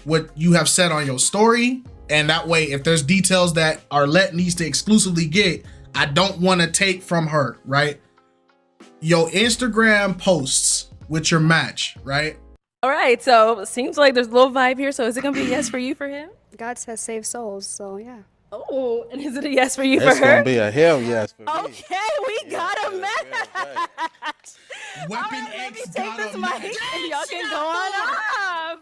what you have said on your story, and that way, if there's details that Arlette needs to exclusively get, I don't want to take from her, right? Your Instagram posts with your match, right? All right, so it seems like there's a little vibe here. So is it gonna be a yes for you for him? God says save souls, so yeah. Oh, and is it a yes for you It's for her? gonna be a hell yes for me. Okay, we got a match. Weapon All right, let me X take got this a mic match. and y'all can go on off.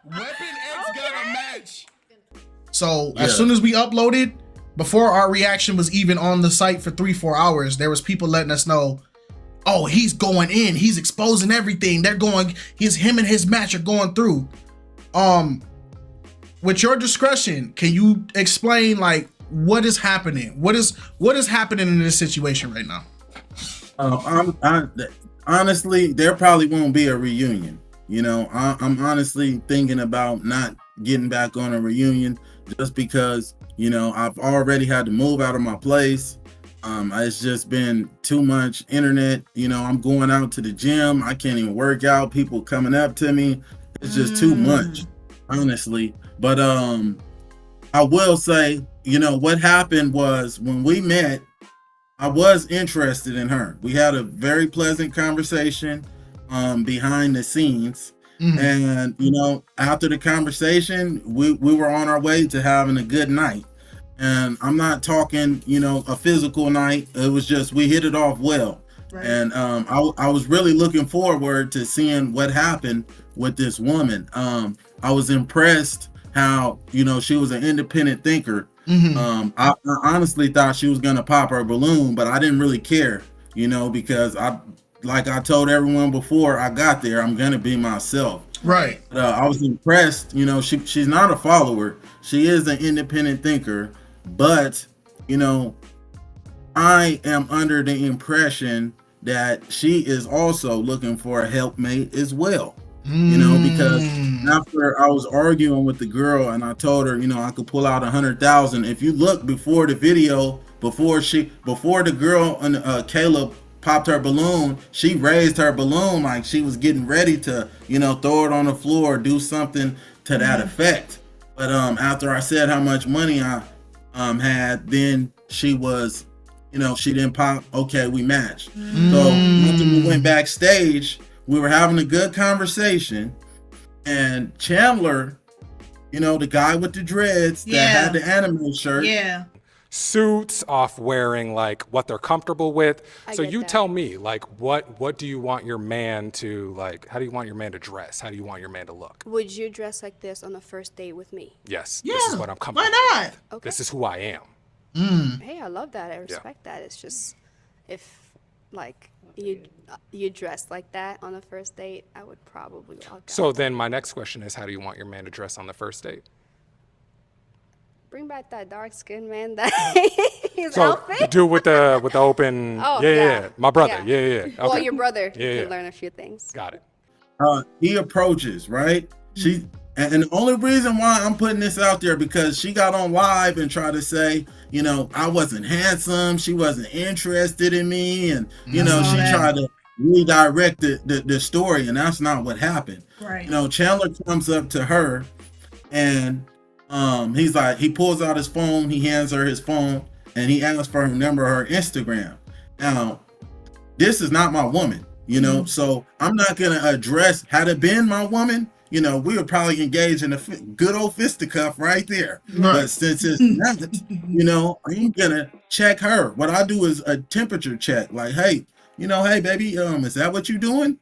Weapon X got a match. So as soon as we uploaded, before our reaction was even on the site for 3-4 hours, there was people letting us know, oh, he's going in, he's exposing everything. Him and his match are going through. With your discretion, can you explain like what is happening? What is happening in this situation right now? Honestly, there probably won't be a reunion. You know, I'm honestly thinking about not getting back on a reunion just because, you know, I've already had to move out of my place. It's just been too much internet. You know, I'm going out to the gym. I can't even work out. People coming up to me. It's just too much, honestly. But I will say, you know, what happened was when we met, I was interested in her. We had a very pleasant conversation behind the scenes. And, you know, after the conversation, we were on our way to having a good night. And I'm not talking, you know, a physical night. It was just, we hit it off well. Right. And I was really looking forward to seeing what happened with this woman. I was impressed how, you know, she was an independent thinker. I honestly thought she was going to pop her balloon, but I didn't really care, you know, because like I told everyone before I got there, I'm going to be myself. Right. I was impressed. You know, she's not a follower. She is an independent thinker, but, you know, I am under the impression that she is also looking for a helpmate as well. You know, because after I was arguing with the girl and I told her, you know, I could pull out 100,000. If you look before the video, before the girl and Caleb popped her balloon, she raised her balloon like she was getting ready to, you know, throw it on the floor, do something to that effect. But after I said how much money I had, then she was, you know, she didn't pop. Okay, we matched. So after we went backstage, we were having a good conversation, and Chandler, you know, the guy with the dreads that had the anime shirt. Suits off wearing like what they're comfortable with. So you that. tell me, like, what do you want your man to, like, how do you want your man to dress? How do you want your man to look? Would you dress like this on the first date with me? Yes, Yeah, this is what I'm comfortable why not? with. Okay. This is who I am. Hey, I love that. I respect that. It's just, if like you dressed like that on the first date, I would probably walk out. So then my next question is, how do you want your man to dress on the first date? Bring back that dark skinned man, that his So outfit. do with the open. Oh, yeah. My brother. Yeah. Yeah. Okay. Well, your brother Yeah. can learn a few things. Got it. He approaches, right? And the only reason why I'm putting this out there because she got on live and tried to say, you know, I wasn't handsome, she wasn't interested in me, and you know, she tried to redirect the story, and that's not what happened. Right. You know, Chandler comes up to her, and he's like, he pulls out his phone, he hands her his phone, and he asks for her number, her Instagram. Now, this is not my woman, you know, so I'm not gonna address, had it been my woman, you know, we would probably engage in a good old fisticuff right there. Right. But since it's not, you know, I'm gonna check her. What I do is a temperature check. Like, hey, you know, hey, baby, is that what you doing?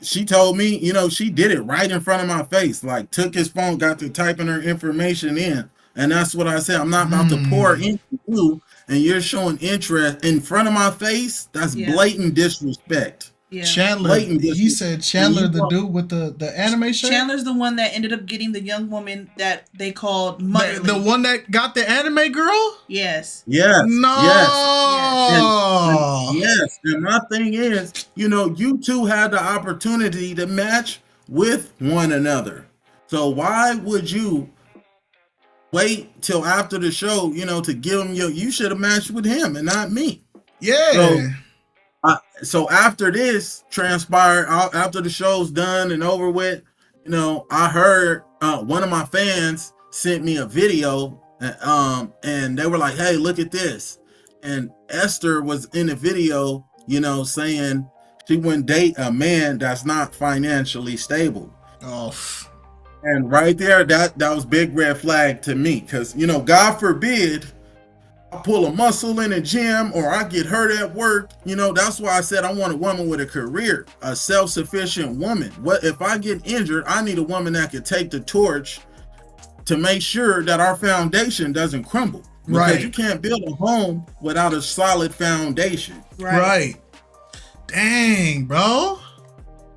She told me, you know, she did it right in front of my face. Like, took his phone, got to typing her information in. And that's what I said. I'm not about to pour into you, and you're showing interest in front of my face. That's blatant disrespect. Yeah. Chandler, he said Chandler, the dude with the anime shirt? Chandler's the one that ended up getting the young woman that they called Motherly. The one that got the anime girl? Yes. Yes. No. Yes. Yes. And my thing is, you know, you two had the opportunity to match with one another. So why would you wait till after the show, you know, to give him you should have matched with him and not me. Yeah. So after this transpired, after the show's done and over with, you know, I heard one of my fans sent me a video, and they were like, "Hey, look at this." And Esther was in the video, you know, saying she wouldn't date a man that's not financially stable. Oh, And right there, that was big red flag to me, because, you know, God forbid I pull a muscle in a gym or I get hurt at work. You know, that's why I said I want a woman with a career, a self-sufficient woman. What if I get injured? I need a woman that could take the torch to make sure that our foundation doesn't crumble. Because Right. you can't build a home without a solid foundation. right. Dang, bro.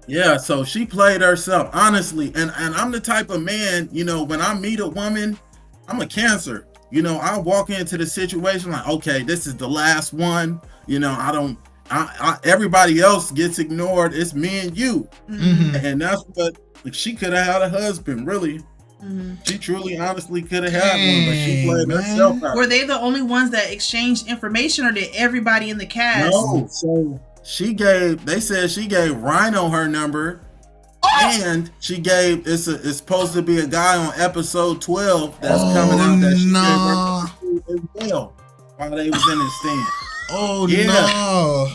Yeah, so she played herself, honestly. And I'm the type of man, you know, when I meet a woman, I'm a Cancer. You know, I walk into the situation like, okay, this is the last one. You know, everybody else gets ignored. It's me and you. Mhm. And that's what she could have had a husband, really. She truly, honestly could have had one, but she played Dang, herself man. out. Were they the only ones that exchanged information, or did everybody in the cast? No, so they said she gave Rhino her number, and she gave, it's supposed to be a guy on episode 12 that's coming out that she gave her as well while they was in his stand. Oh Yeah. no.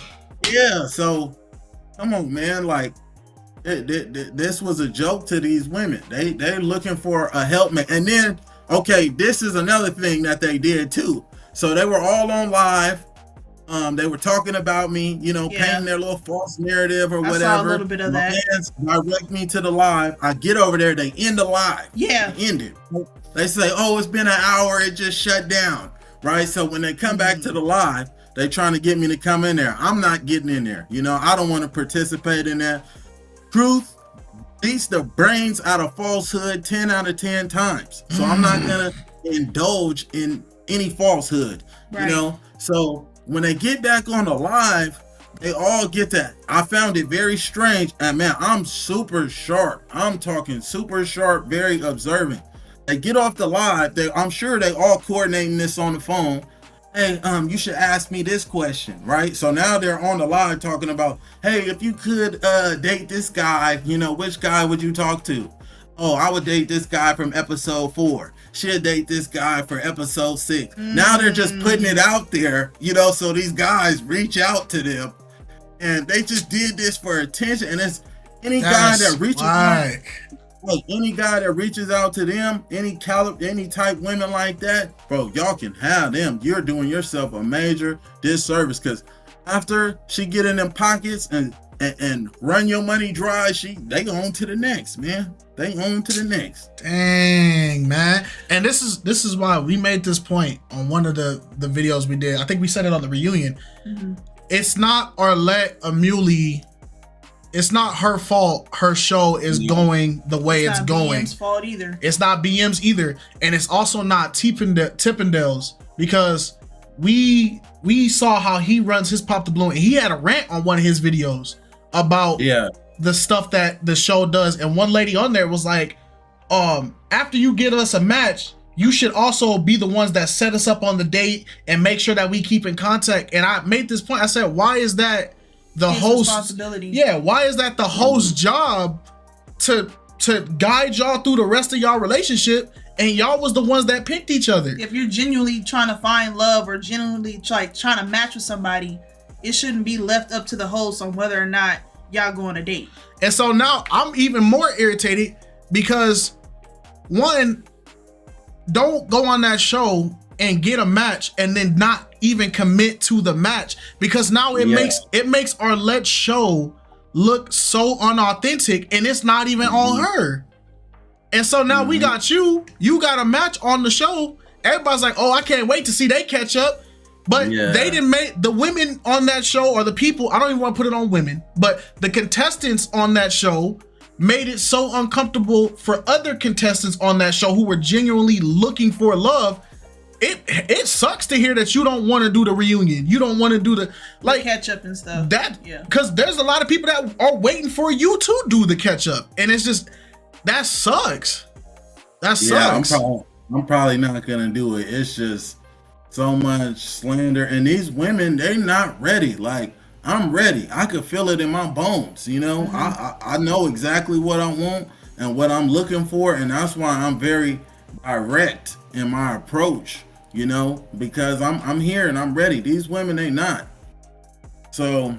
Yeah, so come on, man, like this was a joke to these women. They're looking for a helpmate. And then, okay, this is another thing that they did too. So they were all on live. They were talking about me, you know, painting their little false narrative or whatever. I saw a little bit of My that. fans direct me to the live. I get over there, they end the live. Yeah. They end it. They say, "Oh, it's been an hour, it just shut down." Right? So when they come back to the live, they trying to get me to come in there. I'm not getting in there. You know, I don't want to participate in that. Truth beats the brains out of falsehood 10 out of 10 times. So I'm not gonna indulge in any falsehood. Right. You know? So when they get back on the live, they all get that. I found it very strange. And man, I'm super sharp. I'm talking super sharp, very observant. They get off the live, I'm sure they all coordinating this on the phone. Hey, you should ask me this question, right? So now they're on the live talking about, hey, if you could date this guy, you know, which guy would you talk to? Oh, I would date this guy from episode 4. She'd date this guy for episode 6. Now they're just putting it out there, you know, so these guys reach out to them. And they just did this for attention. And it's any guy that reaches out, like any guy that reaches out to them, any type women like that, bro, y'all can have them. You're doing yourself a major disservice, because after she get in them pockets and run your money dry, they on to the next, man. They on to the next. Dang, man. And this is why we made this point on one of the videos we did. I think we said it on the reunion. It's not Arlette Amuli. It's not her fault her show is going the way it's going. BM's fault either. It's not BM's either. And it's also not Tippendale's, because we saw how he runs his Pop the Balloon. And he had a rant on one of his videos about the stuff that the show does. And one lady on there was like, after you get us a match, you should also be the ones that set us up on the date and make sure that we keep in contact. And I made this point. I said, why is that the host responsibility? Yeah, why is that the host's job to guide y'all through the rest of y'all relationship, and y'all was the ones that picked each other? If you're genuinely trying to find love or genuinely trying to match with somebody, it shouldn't be left up to the host on whether or not y'all go on a date. And so now I'm even more irritated because, one, don't go on that show and get a match and then not even commit to the match, because now it makes Arlette's show look so unauthentic, and it's not even on her. And so now we got you got a match on the show. Everybody's like, oh, I can't wait to see they catch up. But they didn't make the women on that show, or the people, I don't even want to put it on women, but the contestants on that show made it so uncomfortable for other contestants on that show who were genuinely looking for love. It sucks to hear that you don't want to do the reunion. You don't want to do the catch up and stuff. Because there's a lot of people that are waiting for you to do the catch up, and it's just, that sucks. That sucks. I'm probably not gonna do it. It's just so much slander, and these women, they not ready. Like, I'm ready. I could feel it in my bones. You know, I know exactly what I want. and what I'm looking for, and that's why I'm very direct in my approach, you know, because I'm here and I'm ready. These women, they not. So,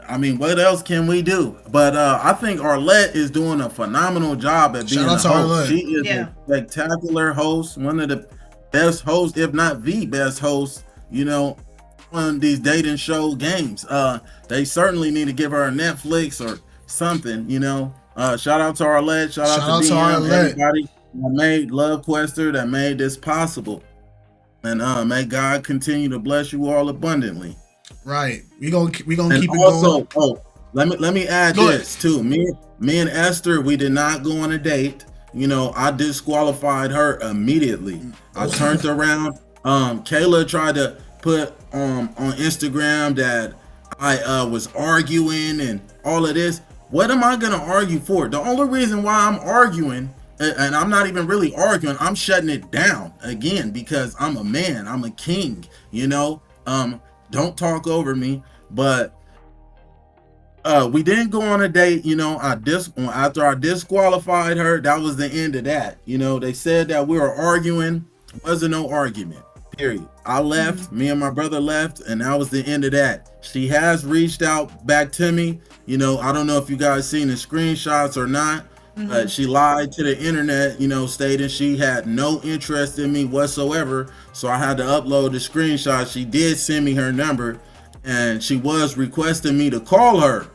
I mean, what else can we do? But I think Arlette is doing a phenomenal job at being a host. Arlette. She is a spectacular host, one of the best hosts, if not the best host, you know, on these dating show games. They certainly need to give her a Netflix or something, you know. Shout out to Arlette, shout out to BM, everybody that made Love Quester, that made this possible. And may God continue to bless you all abundantly. Right. We gonna keep it also, going. Let me add this too. Me and Esther, we did not go on a date. You know, I disqualified her immediately. I turned around. Kayla tried to put on Instagram that I was arguing and all of this. What am I gonna argue for? The only reason why I'm arguing, and I'm not even really arguing, I'm shutting it down again because I'm a man, I'm a king, you know. Don't talk over me. But we didn't go on a date, you know. After I disqualified her, that was the end of that. You know, they said that we were arguing. Wasn't no argument, period. I left, me and my brother left, and that was the end of that. She has reached out back to me. You know, I don't know if you guys seen the screenshots or not. She lied to the internet, you know, stating she had no interest in me whatsoever. So I had to upload the screenshot. She did send me her number, and she was requesting me to call her.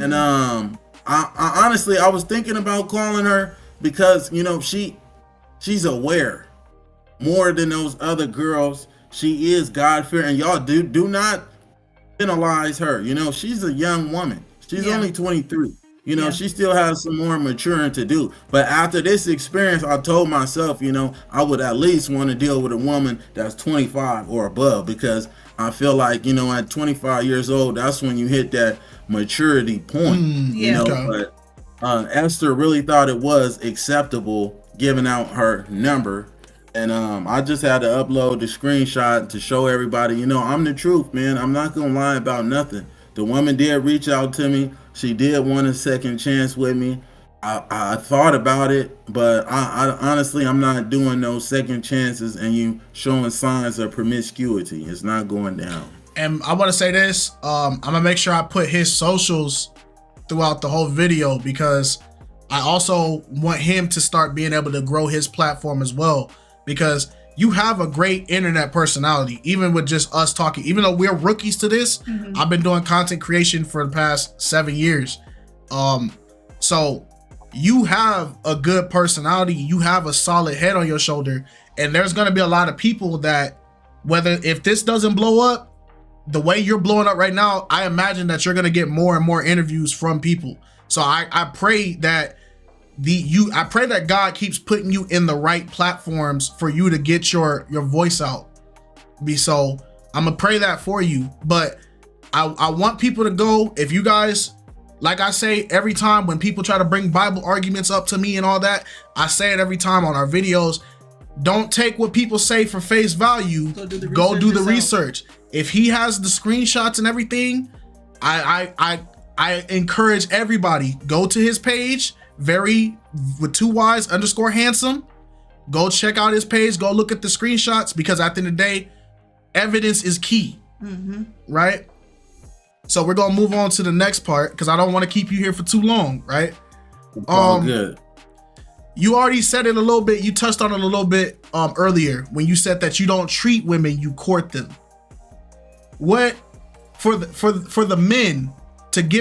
And I honestly, I was thinking about calling her because, you know, she's aware more than those other girls. She is God-fearing, and y'all do not penalize her. You know, she's a young woman. She's only 23. You know, she still has some more maturing to do. But after this experience, I told myself, you know, I would at least want to deal with a woman that's 25 or above, because I feel like, you know, at 25 years old, that's when you hit that maturity point. You know, but Esther really thought it was acceptable giving out her number. And I just had to upload the screenshot to show everybody, you know, I'm the truth, man. I'm not going to lie about nothing. The woman did reach out to me. She did want a second chance with me. I thought about it, but I honestly, I'm not doing no second chances and you showing signs of promiscuity. It's not going down. And I want to say this, I'm gonna make sure I put his socials throughout the whole video, because I also want him to start being able to grow his platform as well, because you have a great internet personality, even with just us talking. Even though we're rookies to this, I've been doing content creation for the past 7 years. So you have a good personality, you have a solid head on your shoulder, and there's gonna be a lot of people that, if this doesn't blow up the way you're blowing up right now, I imagine that you're gonna get more and more interviews from people. So I pray that I pray that God keeps putting you in the right platforms for you to get your voice out. So I'm gonna pray that for you. But I want people to go, if you guys, like I say every time when people try to bring Bible arguments up to me and all that, I say it every time on our videos, don't take what people say for face value. Go do the research. If he has the screenshots and everything, I encourage everybody, go to his page, with 2 Y's _handsome. Go check out his page, go look at the screenshots, because at the end of the day, evidence is key. Right? So we're gonna move on to the next part, because I don't want to keep you here for too long, right? Good. You already said it a little bit, you touched on it a little bit earlier when you said that you don't treat women, you court them. What for the men to give